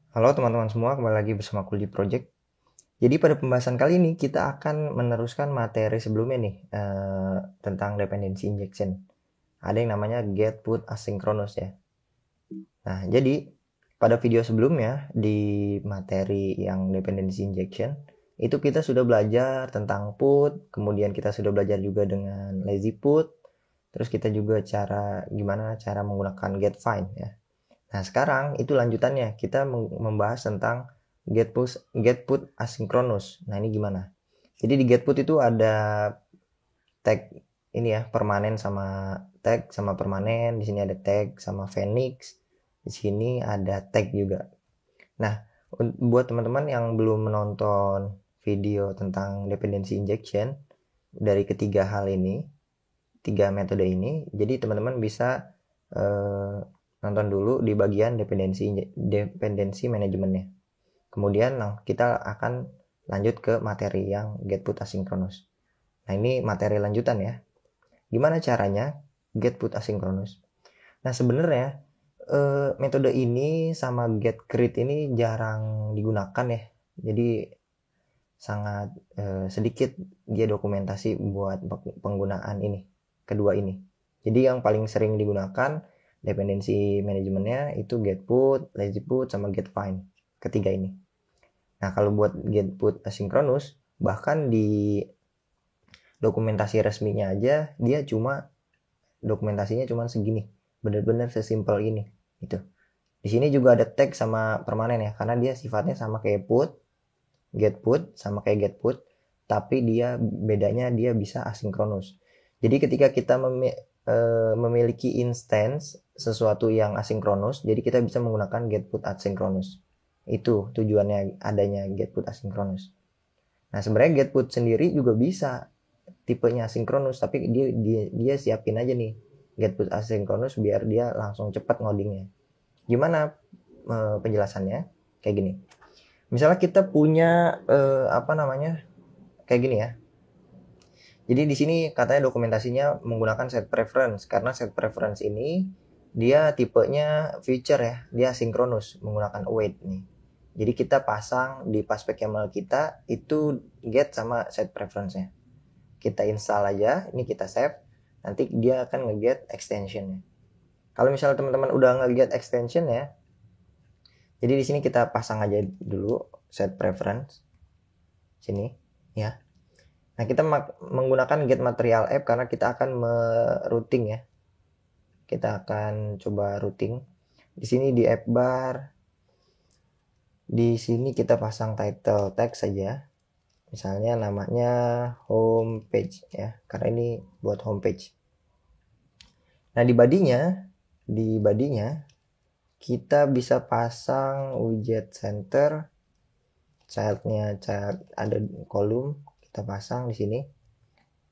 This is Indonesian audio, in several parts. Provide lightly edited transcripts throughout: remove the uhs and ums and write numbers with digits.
Halo teman-teman semua, kembali lagi bersama aku di Project. Jadi pada pembahasan kali ini kita akan meneruskan materi sebelumnya nih tentang dependency injection. Ada yang namanya get put asynchronous ya. Nah, jadi pada video sebelumnya di materi yang dependency injection itu kita sudah belajar tentang put, kemudian kita sudah belajar juga dengan lazy put, terus kita juga gimana cara menggunakan get find ya. Nah, sekarang itu lanjutannya. Kita membahas tentang get put asynchronous. Nah, ini gimana? Jadi di get put itu ada tag ini ya, permanen sama tag sama permanen. Di sini ada tag sama Phoenix. Di sini ada tag juga. Nah, buat teman-teman yang belum menonton video tentang dependency injection dari ketiga hal ini, tiga metode ini, jadi teman-teman bisa nonton dulu di bagian dependensi manajemennya. Kemudian kita akan lanjut ke materi yang get put asynchronous. Nah, ini materi lanjutan ya. Gimana caranya get put asynchronous? Nah, sebenarnya metode ini sama get create ini jarang digunakan ya. Jadi sangat sedikit dia dokumentasi buat penggunaan ini, kedua ini. Jadi yang paling sering digunakan dependensi manajemennya itu get put, lazy put, sama get find. Ketiga ini. Nah, kalau buat get put asynchronous, bahkan di dokumentasi resminya aja dia dokumentasinya cuma segini. Bener-bener sesimpel ini. Gitu. Di sini juga ada tag sama permanen ya, karena dia sifatnya sama kayak get put sama kayak get put, tapi dia bedanya dia bisa asinkronus. Jadi ketika kita memiliki instance sesuatu yang asinkronus, jadi kita bisa menggunakan get put asinkronus. Itu tujuannya adanya get put asinkronus. Nah, sebenarnya get put sendiri juga bisa tipenya asinkronus, tapi dia siapin aja nih get put asinkronus biar dia langsung cepat ngodingnya. Gimana penjelasannya? Kayak gini. Misalnya kita punya kayak gini ya. Jadi di sini katanya dokumentasinya menggunakan set preference, karena set preference ini dia tipenya feature ya, dia sinkronus menggunakan await nih. Jadi kita pasang di paspec YAML kita itu get sama set preference-nya. Kita install aja, ini kita save, nanti dia akan nge-get extension-nya. Kalau misalnya teman-teman udah nge-get extension ya, jadi di sini kita pasang aja dulu set preference sini ya. Nah, kita menggunakan get material app karena kita akan routing ya. Kita akan coba routing. Di sini di app bar, di sini kita pasang title text saja. Misalnya namanya home page ya, karena ini buat home page. Nah, di body-nya kita bisa pasang widget center, child ada kolom, kita pasang di sini.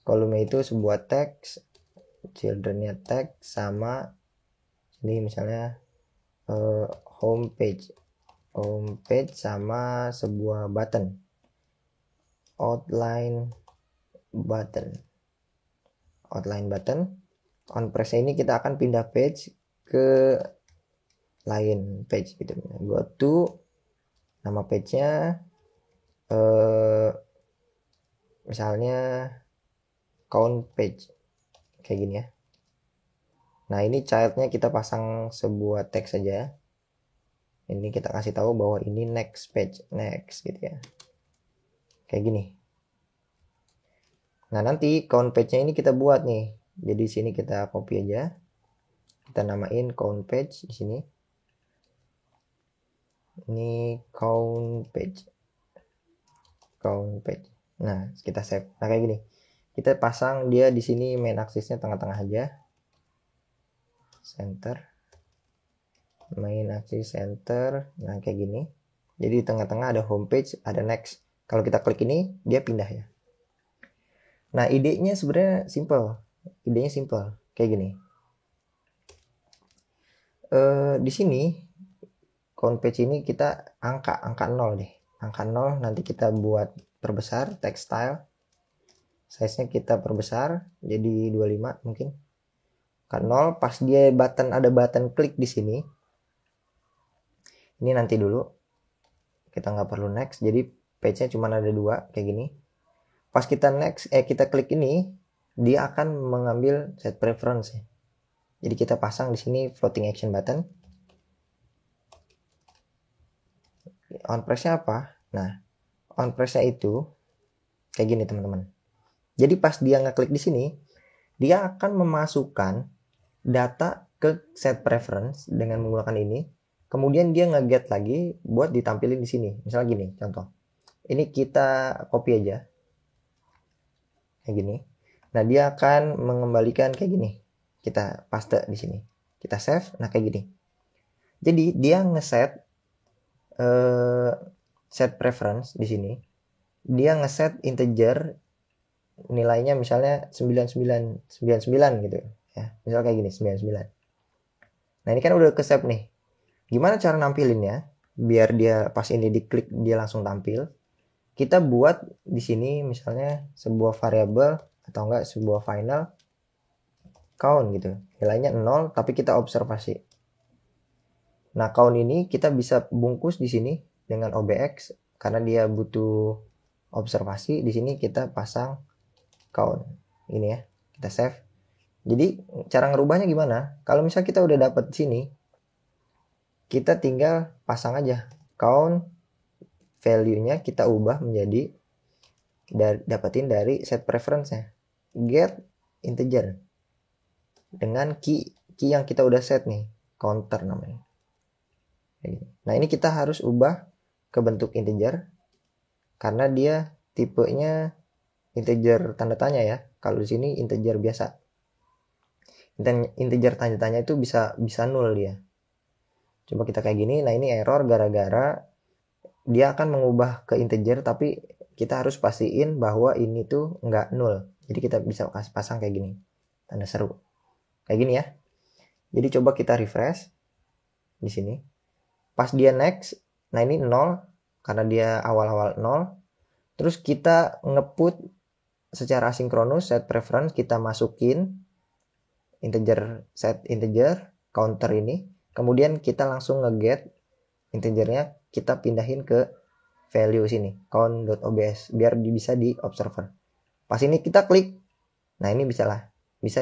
Kolomnya itu sebuah teks, children-nya tag, sama ini misalnya home page sama sebuah button, outline button. On press ini kita akan pindah page ke lain page gitu. Go to, nama page-nya misalnya count page kayak gini ya. Nah, ini child-nya kita pasang sebuah teks saja. Ini kita kasih tahu bahwa ini next page, next gitu ya. Kayak gini. Nah, nanti count page-nya ini kita buat nih. Jadi sini kita copy aja. Kita namain count page di sini. Ini count page. Nah, kita save. Nah, kayak gini. Kita pasang dia di sini main axis-nya tengah-tengah aja. Center. Main axis center. Nah, kayak gini. Jadi di tengah-tengah ada homepage, ada next. Kalau kita klik ini, dia pindah ya. Nah, idenya sebenarnya simple. Kayak gini. Di sini count page ini kita angka 0 deh. Angka 0 nanti kita buat perbesar text style. Size-nya kita perbesar jadi 25 mungkin. Angka 0 pas dia ada button klik di sini. Ini nanti dulu. kita nggak perlu next. Jadi page-nya cuma ada 2 kayak gini. Pas kita next, kita klik ini, dia akan mengambil set preference ya. Jadi kita pasang di sini floating action button. On press-nya apa? Nah, on press-nya itu kayak gini teman-teman. Jadi pas dia ngeklik di sini, dia akan memasukkan data ke set preference dengan menggunakan ini. Kemudian dia nge-get lagi buat ditampilin di sini. Misalnya gini, contoh. Ini kita copy aja. Kayak gini. Nah, dia akan mengembalikan kayak gini. Kita paste di sini. Kita save. Nah, kayak gini. Jadi dia ngeset set preference di sini. Dia ngeset integer nilainya misalnya 99 gitu ya. Misal kayak gini 99. Nah, ini kan udah ke save nih. Gimana cara nampilinnya biar dia pas ini diklik dia langsung tampil? Kita buat di sini misalnya sebuah variabel atau enggak sebuah final count gitu. Nilainya 0 tapi kita observasi. Nah, count ini kita bisa bungkus di sini dengan OBX karena dia butuh observasi. Di sini kita pasang count. Ini ya, kita save. Jadi cara ngerubahnya gimana? Kalau misalnya kita udah dapat di sini, kita tinggal pasang aja count, value-nya kita ubah menjadi dapatin dari set preference-nya. Get integer dengan key yang kita udah set nih, counter namanya. Nah, ini kita harus ubah ke bentuk integer karena dia tipenya integer tanda tanya ya. Kalau di sini integer biasa. Integer tanda tanya itu bisa 0 dia. Coba kita kayak gini. Nah, ini error gara-gara dia akan mengubah ke integer tapi kita harus pastiin bahwa ini tuh nggak 0. Jadi kita bisa pasang kayak gini. Tanda seru. Kayak gini ya. Jadi coba kita refresh di sini. Pas dia next, nah ini 0 karena dia awal-awal 0. Terus kita nge-put secara asinkronus set preference, kita masukin integer, set integer counter ini. Kemudian kita langsung nge-get integernya, kita pindahin ke value sini, count.obs biar bisa di observer. Pas ini kita klik. Nah, ini bisa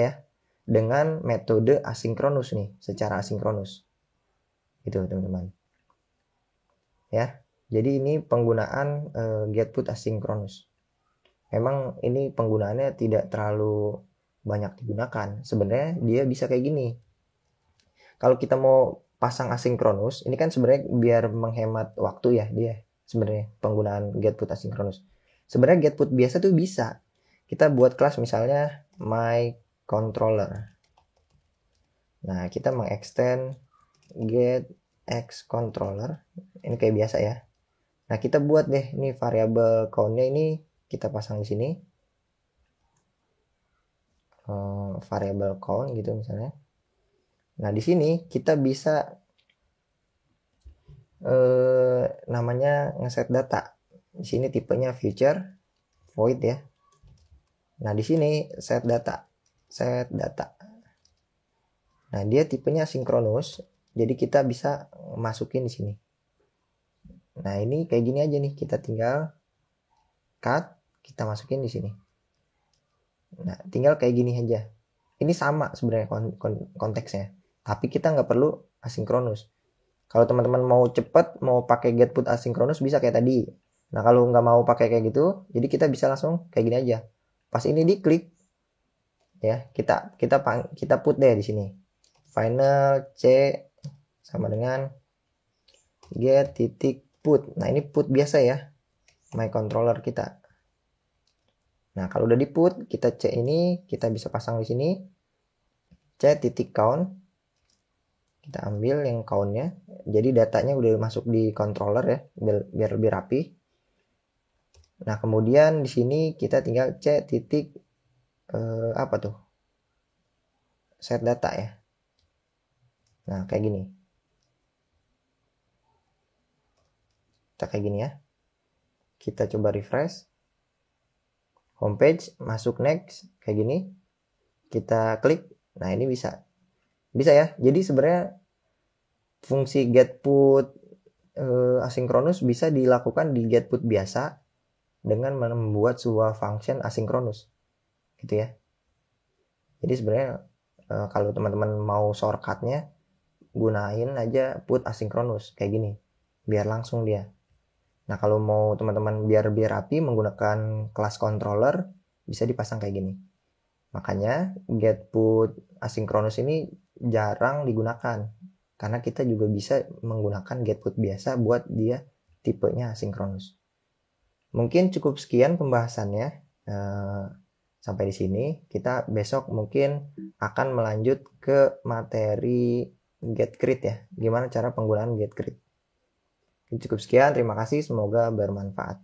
ya. Dengan metode asinkronus nih, secara asinkronus. Gitu, teman-teman. Ya. Jadi ini penggunaan get put asinkronus. Memang ini penggunaannya tidak terlalu banyak digunakan. Sebenarnya dia bisa kayak gini. Kalau kita mau pasang asinkronus, ini kan sebenarnya biar menghemat waktu ya dia. Sebenarnya penggunaan get put asinkronus. Sebenarnya get put biasa tuh bisa. Kita buat kelas misalnya my controller. Nah, kita mengextend get x controller. Ini kayak biasa ya. Nah, kita buat deh ini variabel count-nya ini kita pasang di sini. Variabel count gitu misalnya. Nah, di sini kita bisa namanya ngeset data. Di sini tipenya future void ya. Nah, di sini set data. Nah, dia tipenya sinkronus. Jadi kita bisa masukin di sini. Nah, ini kayak gini aja nih, kita tinggal cut, kita masukin di sini. Nah, tinggal kayak gini aja. Ini sama sebenarnya konteksnya, tapi kita nggak perlu asinkronus. Kalau teman-teman mau cepet, mau pakai get put asinkronus bisa kayak tadi. Nah, kalau nggak mau pakai kayak gitu, jadi kita bisa langsung kayak gini aja. Pas ini diklik, ya kita put deh di sini. Final C sama dengan get titik put. Nah, ini put biasa ya, my controller kita. Nah, kalau udah di put, kita C ini kita bisa pasang di sini C titik count. Kita ambil yang count-nya. Jadi datanya udah masuk di controller ya, biar lebih rapi. Nah, kemudian di sini kita tinggal C titik apa tuh? Set data ya. Nah, kayak gini. Kita kayak gini ya. Kita coba refresh. Homepage, masuk next, kayak gini. Kita klik. Nah, ini bisa. Bisa ya. Jadi sebenarnya fungsi get put asinkronus bisa dilakukan di getPut biasa dengan membuat sebuah function asinkronus gitu ya. Jadi sebenarnya kalau teman-teman mau shortcutnya, gunain aja put asinkronus kayak gini biar langsung dia. Nah kalau mau teman-teman biar rapi menggunakan kelas controller, bisa dipasang kayak gini. Makanya getPut asinkronus ini jarang digunakan karena kita juga bisa menggunakan getPut biasa buat dia tipenya asinkronus. Mungkin cukup sekian pembahasannya. Sampai di sini. Kita besok mungkin akan melanjut ke materi getCrit ya. Gimana cara penggunaan getCrit. Cukup sekian, terima kasih, semoga bermanfaat.